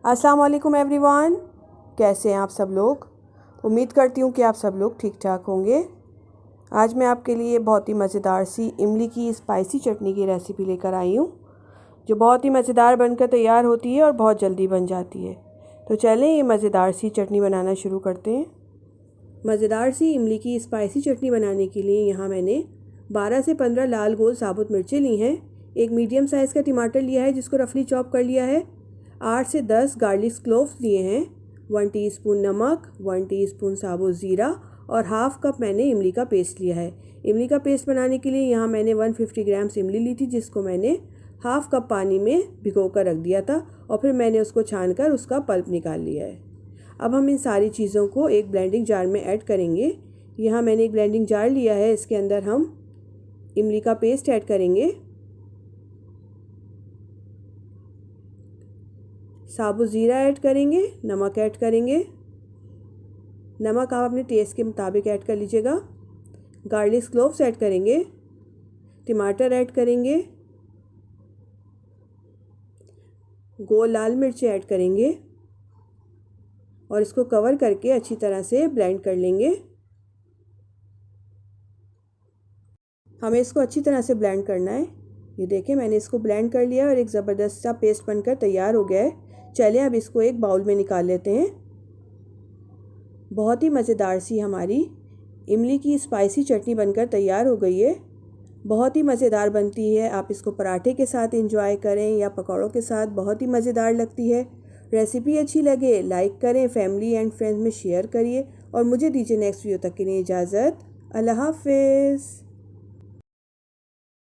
अस्सलाम वालेकुम एवरीवन, कैसे हैं आप सब लोग। उम्मीद करती हूँ कि आप सब लोग ठीक ठाक होंगे। आज मैं आपके लिए बहुत ही मज़ेदार सी इमली की स्पाइसी चटनी की रेसिपी लेकर आई हूँ, जो बहुत ही मज़ेदार बनकर तैयार होती है और बहुत जल्दी बन जाती है। तो चलें ये मज़ेदार सी चटनी बनाना शुरू करते हैं। मज़ेदार सी इमली की स्पाइसी चटनी बनाने के लिए यहाँ मैंने 12 से 15 लाल गोल साबुत मिर्चें ली हैं। एक मीडियम साइज़ का टमाटर लिया है जिसको रफली चॉप कर लिया है। 8 से 10 गार्लिक क्लोव्स लिए हैं। 1 टीस्पून नमक, 1 टीस्पून साबुत ज़ीरा और हाफ़ कप मैंने इमली का पेस्ट लिया है। इमली का पेस्ट बनाने के लिए यहाँ मैंने 150 ग्राम्स इमली ली थी, जिसको मैंने हाफ़ कप पानी में भिगो कर रख दिया था और फिर मैंने उसको छानकर उसका पल्प निकाल लिया है। अब हम इन सारी चीज़ों को एक ब्लेंडिंग जार में ऐड करेंगे। यहाँ मैंने एक ब्लेंडिंग जार लिया है, इसके अंदर हम इमली का पेस्ट ऐड करेंगे, साबुत ज़ीरा ऐड करेंगे, नमक ऐड करेंगे। नमक आप अपने टेस्ट के मुताबिक ऐड कर लीजिएगा। गार्लिक क्लोव्स ऐड करेंगे, टमाटर ऐड करेंगे, गोल लाल मिर्ची ऐड करेंगे और इसको कवर करके अच्छी तरह से ब्लेंड कर लेंगे। हमें इसको अच्छी तरह से ब्लेंड करना है। ये देखें, मैंने इसको ब्लेंड कर लिया और एक ज़बरदस्त सा पेस्ट बनकर तैयार हो गया है। चलिए अब इसको एक बाउल में निकाल लेते हैं। बहुत ही मज़ेदार सी हमारी इमली की स्पाइसी चटनी बनकर तैयार हो गई है। बहुत ही मज़ेदार बनती है। आप इसको पराठे के साथ एंजॉय करें या पकौड़ों के साथ, बहुत ही मज़ेदार लगती है। रेसिपी अच्छी लगे लाइक करें, फैमिली एंड फ्रेंड्स में शेयर करिए और मुझे दीजिए नेक्स्ट वीडियो तक के लिए इजाज़त। अल्लाह हाफ़िज़।